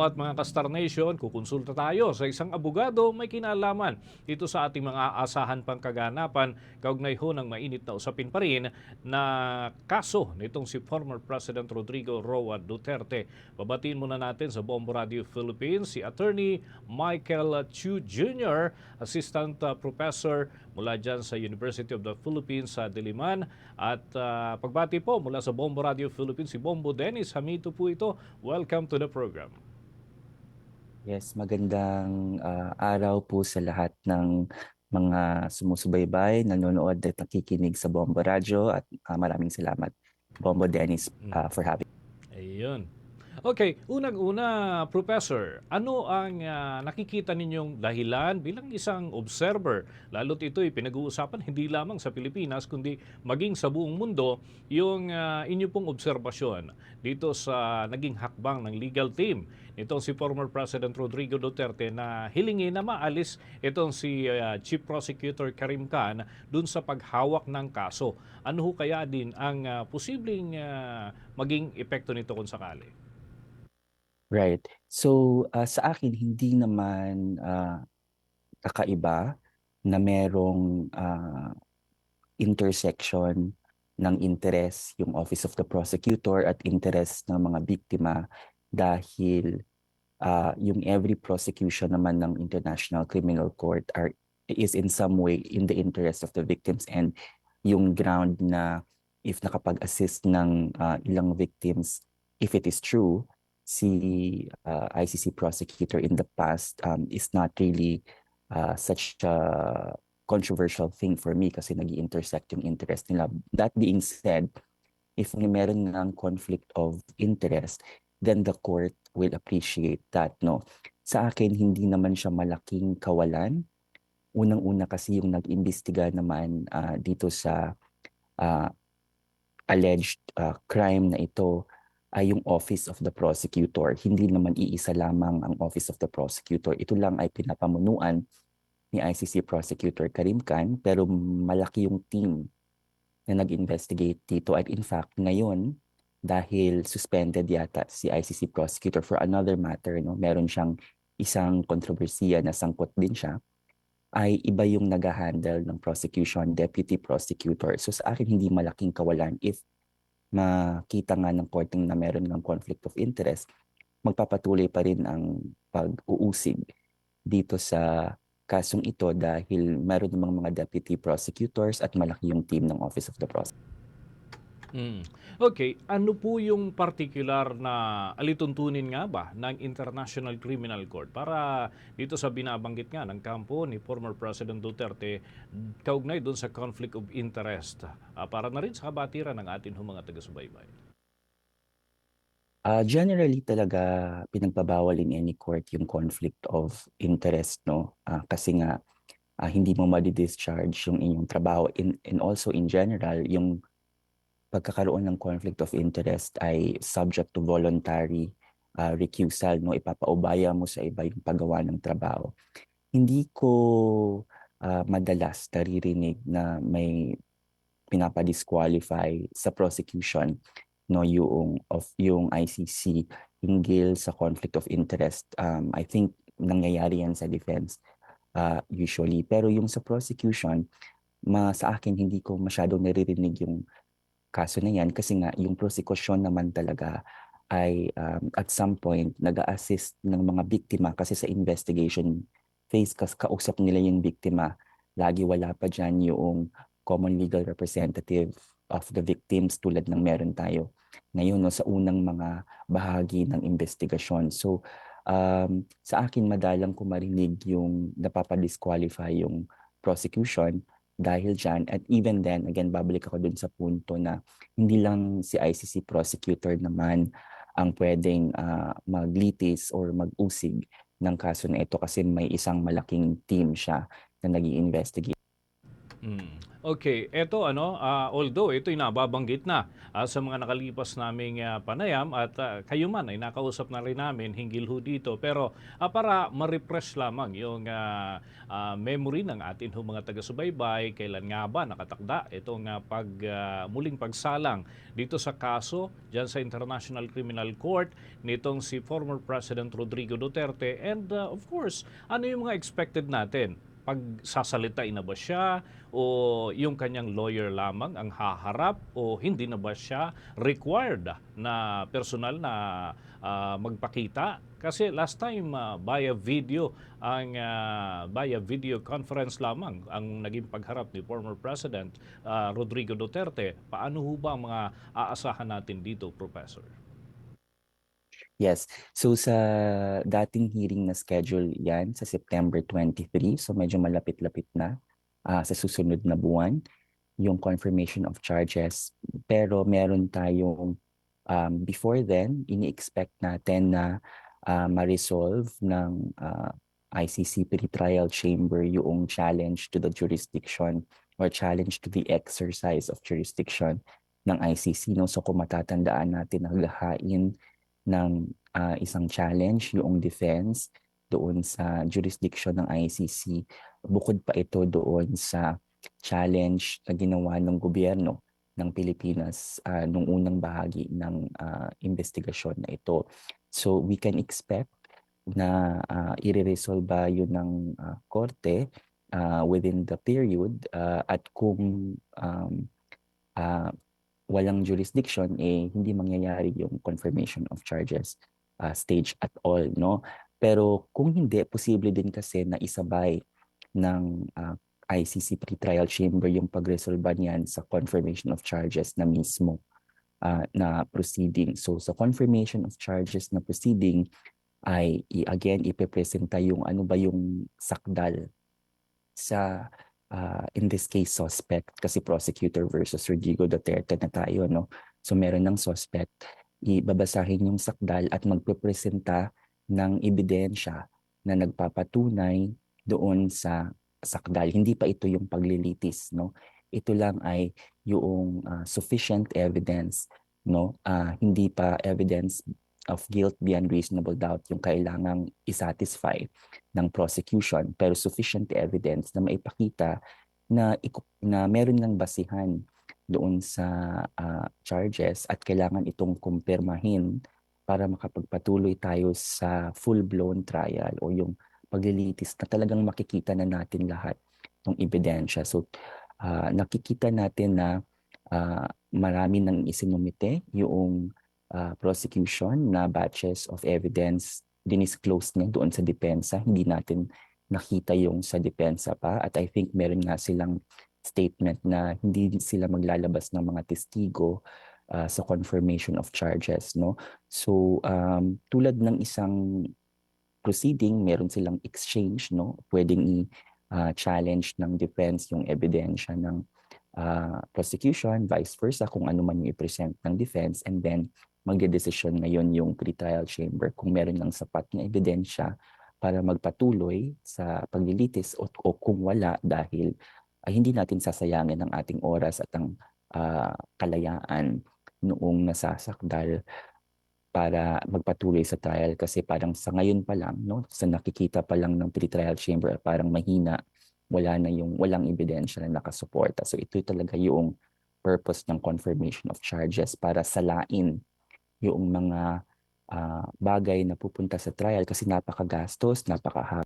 At mga ka-Star Nation, kukonsulta tayo sa isang abogado may kinalaman dito sa ating mga asahan pang kaganapan kaugnay ho ng mainit na usapin pa rin na kaso nitong si former President Rodrigo Roa Duterte. Babatiin muna natin sa Bombo Radio Philippines si Attorney Michael Chu Jr., Assistant Professor mula dyan sa University of the Philippines sa Diliman. At pagbati po mula sa Bombo Radio Philippines si Bombo Dennis Hamito po ito. Welcome to the program. Yes, magandang araw po sa lahat ng mga sumusubaybay, nanonood at nakikinig sa Bombo Radyo at maraming salamat, Bombo Dennis, for having me. Ayun. Okay, unang-una, Professor, ano ang nakikita ninyong dahilan bilang isang observer? Lalo't ito'y pinag-uusapan hindi lamang sa Pilipinas, kundi maging sa buong mundo, yung inyo pong obserbasyon dito sa naging hakbang ng legal team nitong si former President Rodrigo Duterte na hilingin na maalis itong si Chief Prosecutor Karim Khan dun sa paghawak ng kaso. Ano ho kaya din ang posibleng maging epekto nito kung sakali? Right. So, sa akin, hindi naman kakaiba na merong intersection ng interes yung Office of the Prosecutor at interes ng mga biktima dahil yung every prosecution naman ng International Criminal Court is in some way in the interest of the victims, and yung ground na if nakapag-assist ng ilang victims, if it is true, si ICC prosecutor in the past is not really such a controversial thing for me kasi nag-intersect yung interest nila. That being said, if meron ng conflict of interest, then the court will appreciate that, no? Sa akin, hindi naman siya malaking kawalan. Unang-una kasi yung nag-imbestiga naman dito sa uh, alleged crime na ito ay yung Office of the Prosecutor. Hindi naman iisa lamang ang Office of the Prosecutor. Ito lang ay pinapamunuan ni ICC Prosecutor Karim Khan, pero malaki yung team na nag-investigate dito. At in fact, ngayon, dahil suspended yata si ICC prosecutor for another matter, no, meron siyang isang kontrobersiya na sangkot din siya, ay iba yung nag-handle ng prosecution, deputy prosecutor. So sa akin, hindi malaking kawalan if makita nga ng korte na meron ng conflict of interest, magpapatuloy pa rin ang pag-uusig dito sa kasong ito dahil meron namang mga deputy prosecutors at malaki yung team ng Office of the Prosecutor. Mm. Okay, ano po yung particular na alituntunin nga ba ng International Criminal Court para dito sa binabanggit nga ng kampo ni former President Duterte kaugnay doon sa conflict of interest para na rin sa kabatiran ng atin mga taga-subaybay? Generally talaga pinagbabawal in any court yung conflict of interest, no? Kasi nga hindi mo ma-discharge yung inyong trabaho. And also in general, yung pagkakaroon ng conflict of interest ay subject to voluntary recusal, no? Ipapaubaya mo sa iba yung paggawa ng trabaho. Hindi ko madalas naririnig na may pinapa-disqualify sa prosecution, no, yung ICC hinggil sa conflict of interest. I think nangyayari yan sa defense usually, pero yung sa prosecution, sa akin hindi ko masyadong naririnig yung kaso na yan kasi nga yung prosecution naman talaga ay at some point nag-a-assist ng mga biktima kasi sa investigation phase kausap nila yung biktima. Lagi wala pa dyan yung common legal representative of the victims tulad ng meron tayo ngayon, no, sa unang mga bahagi ng investigasyon. So sa akin madalang ko marinig yung napapa-disqualify yung prosecution dahil dyan. At even then, again, babalik ako dun sa punto na hindi lang si ICC prosecutor naman ang pwedeng maglitis or mag-usig ng kaso na ito kasi may isang malaking team siya na nag-i-investigate. Mm. Okay, eto although ito'y nababanggit na sa mga nakalipas naming panayam at kayo man ay nakausap na rin namin hinggil ho dito. Pero para ma-refresh lamang yung memory ng atin ho mga taga-subaybay, kailan nga ba nakatakda itong muling pagsalang dito sa kaso dyan sa International Criminal Court nitong si former President Rodrigo Duterte, and of course, ano yung mga expected natin? Pagsasalitain na ba siya o yung kanyang lawyer lamang ang haharap o hindi na ba siya required na personal na magpakita? Kasi last time via video conference lamang ang naging pagharap ni former President Rodrigo Duterte. Paano ho ba ang mga aasahan natin dito, Professor? Yes. So sa dating hearing na schedule yan sa September 23, so medyo malapit-lapit na sa susunod na buwan, yung confirmation of charges. Pero meron tayong before then, ini-expect natin na ma-resolve ng ICC Pre-Trial Chamber yung challenge to the jurisdiction or challenge to the exercise of jurisdiction ng ICC. No? So kung matatandaan natin, naghahain ng isang challenge yung defense doon sa jurisdiction ng ICC. Bukod pa ito doon sa challenge na ginawa ng gobyerno ng Pilipinas nung unang bahagi ng investigasyon na ito. So we can expect na i-resolve yun ng korte within the period at kung walang jurisdiction, hindi mangyayari yung confirmation of charges stage at all, no? Pero kung hindi, posible din kasi na isabay ng ICC Pre-Trial Chamber yung pagresolba niyan sa confirmation of charges na mismo na proceeding. So sa confirmation of charges na proceeding ay again ipepresenta yung ano ba yung sakdal sa in this case suspect kasi prosecutor versus Rodrigo Duterte na tayo, no? So meron ng suspect, ibabasahin yung sakdal at magpepresenta ng ebidensya na nagpapatunay doon sa sakdal. Hindi pa ito yung paglilitis, no? Ito lang ay yung sufficient evidence, no? Hindi pa evidence of guilt beyond reasonable doubt yung kailangang isatisfy ng prosecution, pero sufficient evidence na maipakita na meron ng basihan doon sa charges at kailangan itong kumpirmahin para makapagpatuloy tayo sa full-blown trial o yung paglilitis na talagang makikita na natin lahat ng ebidensya. So nakikita natin na marami nang isinumite yung prosecution na batches of evidence dinisclose niya doon sa depensa. Hindi natin nakita yung sa depensa pa. At I think meron nga silang statement na hindi sila maglalabas ng mga testigo sa confirmation of charges. No? So tulad ng isang proceeding, meron silang exchange. No? Pwedeng i-challenge ng defense yung ebidensya ng prosecution, vice versa, kung ano man yung i-present ng defense, and then magdedesisyon ngayon yung pre-trial chamber kung meron ng sapat na ebidensya para magpatuloy sa paglilitis o kung wala dahil hindi natin sasayangin ang ating oras at ang kalayaan noong nasasakdal para magpatuloy sa trial kasi parang sa ngayon pa lang, no, sa nakikita pa lang ng pre-trial chamber, parang mahina, walang ebidensya na nakasuporta. So ito talaga yung purpose ng confirmation of charges para salain yung mga bagay na pupunta sa trial kasi napakagastos, napakahaba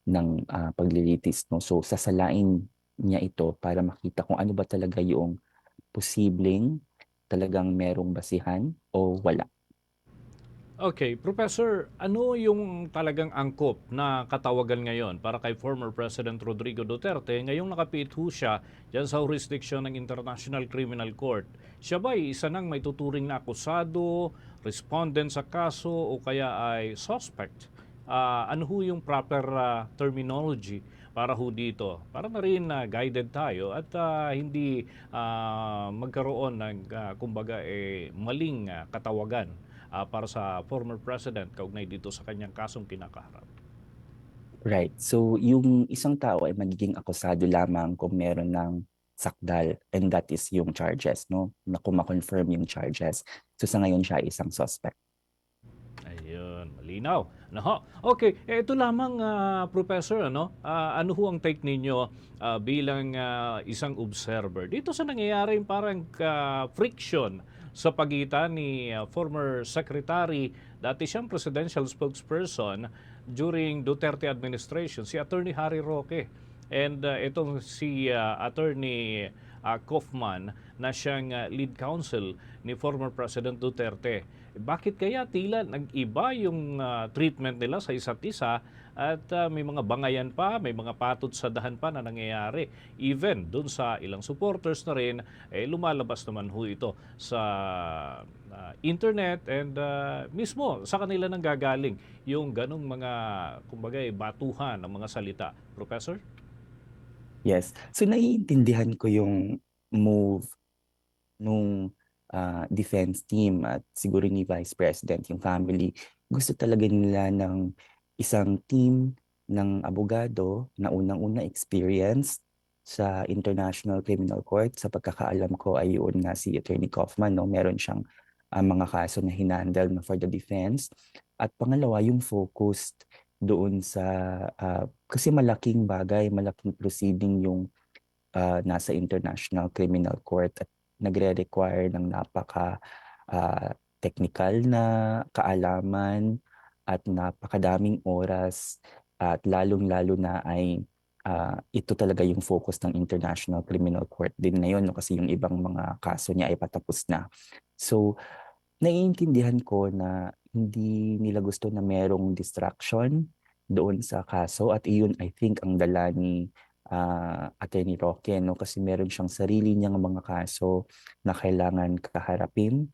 ng paglilitis. No? So sasalain niya ito para makita kung ano ba talaga yung posibleng talagang merong basihan o wala. Okay, Professor, ano yung talagang angkop na katawagan ngayon para kay former President Rodrigo Duterte ngayong nakapit ho siya dyan sa jurisdiction ng International Criminal Court? Siya ba ay isa ng may tuturing na akusado, respondent sa kaso o kaya ay suspect? Ano ho yung proper terminology para ho dito? Para na rin guided tayo at hindi magkaroon ng kumbaga maling katawagan para sa former president kaugnay dito sa kanyang kasong kinakaharap. Right. So yung isang tao ay magiging akusado lamang kung meron ng sakdal, and that is yung charges, no? Na kung ma-confirm yung charges. So sa ngayon siya ay isang suspect. Ayun, malinaw. Naho. Okay, ito lamang Professor, ano ho ang take ninyo bilang isang observer dito sa nangyayaring parang friction sa pagitan ni former Secretary, dati siyang presidential spokesperson during Duterte administration, si Attorney Harry Roque. And itong si Attorney Kaufman na siyang lead counsel ni former President Duterte. Bakit kaya tila nag-iba yung treatment nila sa isa't isa at may mga bangayan pa, may mga patot sa dahan pa na nangyayari. Even dun sa ilang supporters na rin, lumalabas naman ho ito sa internet and mismo sa kanila nang gagaling yung ganong mga, kumbaga, batuhan ng mga salita. Professor? Yes. So naiintindihan ko yung move nung defense team at siguro ni Vice President, yung family. Gusto talaga nila ng isang team ng abogado na unang-una experienced sa International Criminal Court. Sa pagkakaalam ko ay yun nga si Attorney Kaufman, no? Meron siyang mga kaso na hinandle na for the defense. At pangalawa, yung focused doon sa, kasi malaking bagay, malaking proceeding yung nasa International Criminal Court at nagre-require ng napaka technical na kaalaman at napakadaming oras at lalong-lalo na ay ito talaga yung focus ng International Criminal Court din ngayon, no? Kasi yung ibang mga kaso niya ay patapos na. So, naiintindihan ko na hindi nila gusto na merong distraction doon sa kaso at iyon I think ang dala ni Attorney Roque, no? Kasi meron siyang sarili niyang mga kaso na kailangan kaharapin.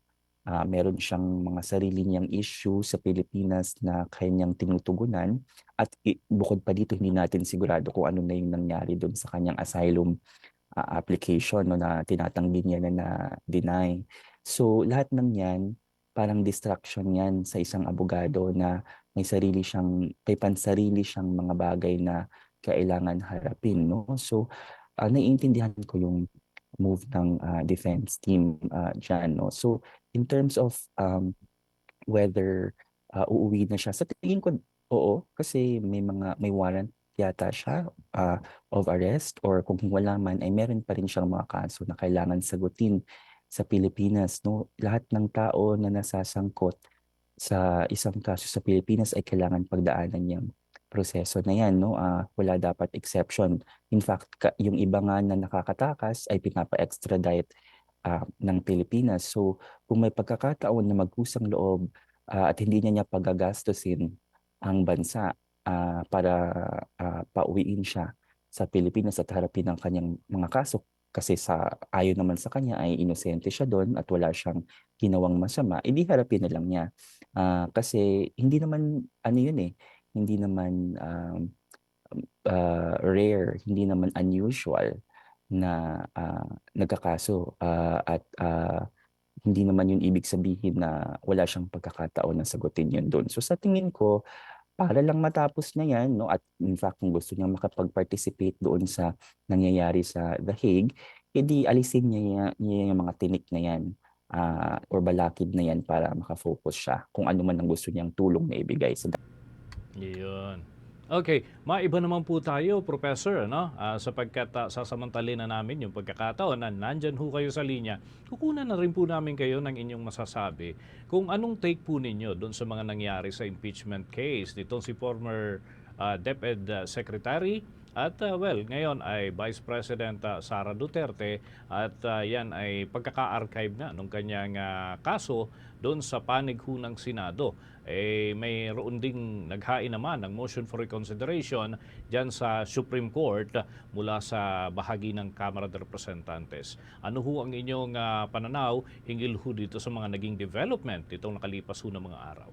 Meron siyang mga sarili niyang issue sa Pilipinas na kanyang tinutugunan at bukod pa dito hindi natin sigurado kung ano na yung nangyari doon sa kanyang asylum application, no, na tinatanggi niya na deny. So lahat ng yan parang distraction yan sa isang abogado na may pansarili siyang mga bagay na kailangan harapin, no? So naiintindihan ko yung move ng defense team dyan, no? So in terms of whether uuwi na siya, sa tingin ko oo, kasi may warrant yata siya of arrest, or kung wala man ay meron pa rin siyang mga kaso na kailangan sagutin sa Pilipinas, no? Lahat ng tao na nasasangkot sa isang kaso sa Pilipinas ay kailangan pagdaanan niyang proseso na yan, no? Wala dapat exception. In fact, yung iba nga na nakakatakas ay pinapa-extradite ng Pilipinas. So, kung may pagkakataon na magkusang loob at hindi niya pagagastusin ang bansa para pauwiin siya sa Pilipinas at harapin ang kanyang mga kaso, kasi ayon naman sa kanya ay inosente siya doon at wala siyang ginawang masama, edi harapin na lang niya. Kasi hindi naman ano yun hindi naman rare, hindi naman unusual na nagkakaso at hindi naman yun ibig sabihin na wala siyang pagkakataon na sagutin yun doon. So sa tingin ko, para lang matapos na yan, no? At in fact, kung gusto niya makapag-participate doon sa nangyayari sa The Hague, edi alisin niya yung mga tinik na yan or balakid na yan para makafocus siya kung ano man ang gusto niyang tulong na ibigay sa. Yun. Okay, maiba naman po tayo, Professor, sapagkat sasamantalin na namin yung pagkakataon na nandyan ho kayo sa linya. Kukunan na rin po namin kayo ng inyong masasabi kung anong take po ninyo doon sa mga nangyari sa impeachment case nitong si former DepEd Secretary at ngayon ay Vice President Sara Duterte at yan ay pagkaka-archive na nung kanyang kaso doon sa panig ho ng Senado. Mayroon ding naghain naman ng motion for reconsideration dyan sa Supreme Court mula sa bahagi ng Kamara de Representantes. Ano ho ang inyong pananaw hinggil ho dito sa mga naging development itong nakalipas ho ng mga araw?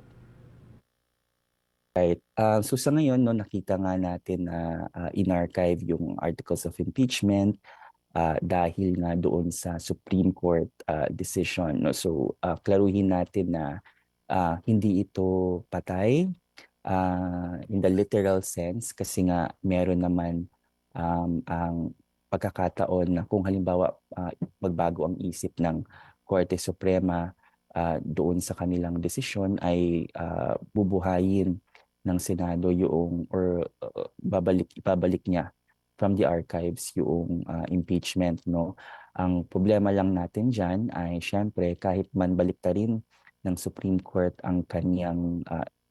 Right. So sa ngayon, no, nakita nga natin na in-archive yung articles of impeachment dahil nga doon sa Supreme Court decision. No? So klaruhin natin na hindi ito patay. in the literal sense kasi nga meron naman ang pagkakataon na kung halimbawa magbago ang isip ng Korte Suprema doon sa kanilang desisyon ay bubuhayin ng Senado yung or ibabalik niya from the archives yung impeachment, no. Ang problema lang natin diyan ay syempre kahit man baliktarin ng Supreme Court ang kanyang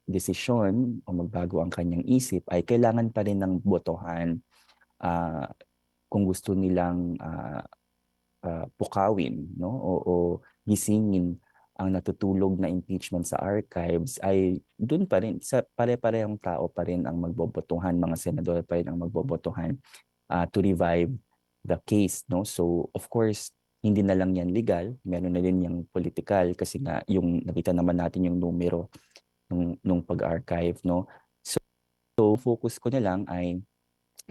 desisyon o magbago ang kanyang isip ay kailangan pa rin ng botohan ah, kung gusto nilang pukawin, no, o gisingin ang natutulog na impeachment sa archives ay doon pa rin sa pare-parehong tao pa rin ang magbobotohan, mga senador pa rin ang magbobotohan to revive the case, no. So of course hindi na lang yan legal, meron na din yung political kasi nga yung nakita naman natin yung numero nung pag-archive, no. So focus ko na lang ay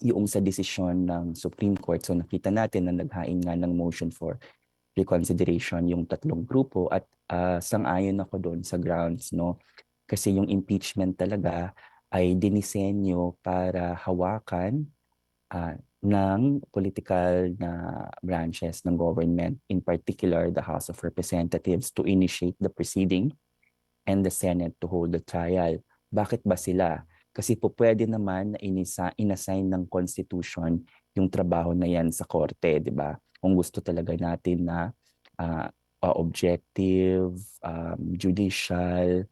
yung sa desisyon ng Supreme Court. So nakita natin na naghain nga ng motion for reconsideration yung tatlong grupo at sang-ayon ako doon sa grounds, no. Kasi yung impeachment talaga ay dinisenyo para hawakan ng political na branches ng government, in particular the House of Representatives, to initiate the proceeding and the Senate to hold the trial. Bakit ba sila? Kasi po pwede naman na inassign ng Constitution yung trabaho na yan sa korte, di ba? Kung gusto talaga natin na objective, judicial,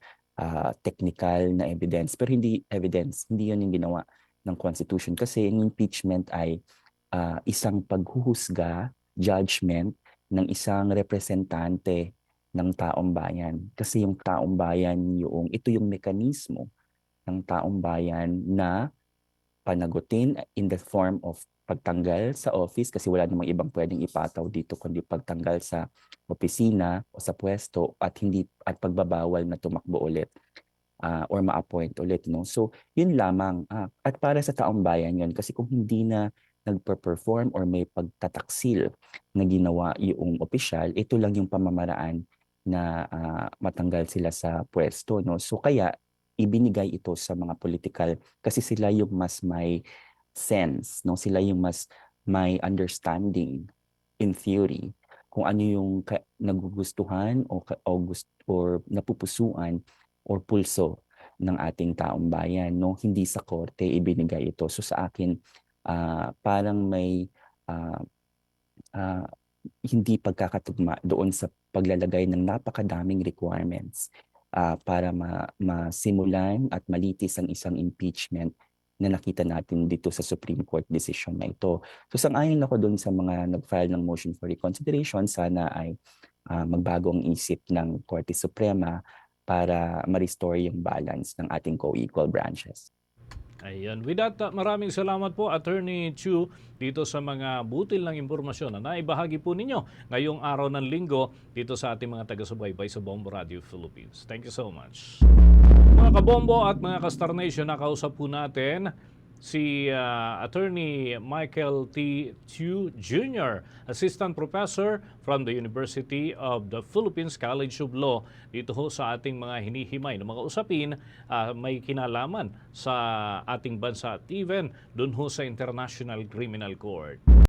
technical na evidence. Pero hindi evidence, hindi yun yung ginawa ng Constitution. Kasi yung impeachment ay isang paghuhusga, judgment ng isang representante ng taong bayan. Kasi yung taong bayan ito yung mekanismo ng taong bayan na panagutin in the form of pagtanggal sa office kasi wala namang ibang pwedeng ipataw dito kundi pagtanggal sa opisina o sa pwesto at pagbabawal na tumakbo ulit or ma-appoint ulit, no. So yun lamang at para sa taong bayan yun kasi kung hindi na nagpe-perform or may pagtataksil na ginawa yung opisyal, ito lang yung pamamaraan na matanggal sila sa pwesto, no. So kaya ibinigay ito sa mga political kasi sila yung mas may sense, no. Sila yung mas may understanding in theory kung ano yung nagugustuhan or napupusuan or pulso ng ating taong bayan, no. Hindi sa korte ibinigay ito. So sa akin parang may hindi pagkakatugma doon sa paglalagay ng napakadaming requirements para masimulan at malitis ang isang impeachment na nakita natin dito sa Supreme Court decision na ito. So sang-ayon ako doon sa mga nag-file ng motion for reconsideration, sana ay magbago ang isip ng Korte Suprema para ma-restore yung balance ng ating co-equal branches. Ayan. With that, maraming salamat po, Attorney Chu, dito sa mga butil ng impormasyon na naibahagi po ninyo ngayong araw ng linggo dito sa ating mga taga-subaybay sa Bombo Radio Philippines. Thank you so much. Mga kabombo at mga ka-Star Nation, nakausap po natin si Attorney Michael T. Chu Jr., Assistant Professor from the University of the Philippines College of Law. Dito ho sa ating mga hinihimay na mga usapin, may kinalaman sa ating bansa at even doon ho sa International Criminal Court.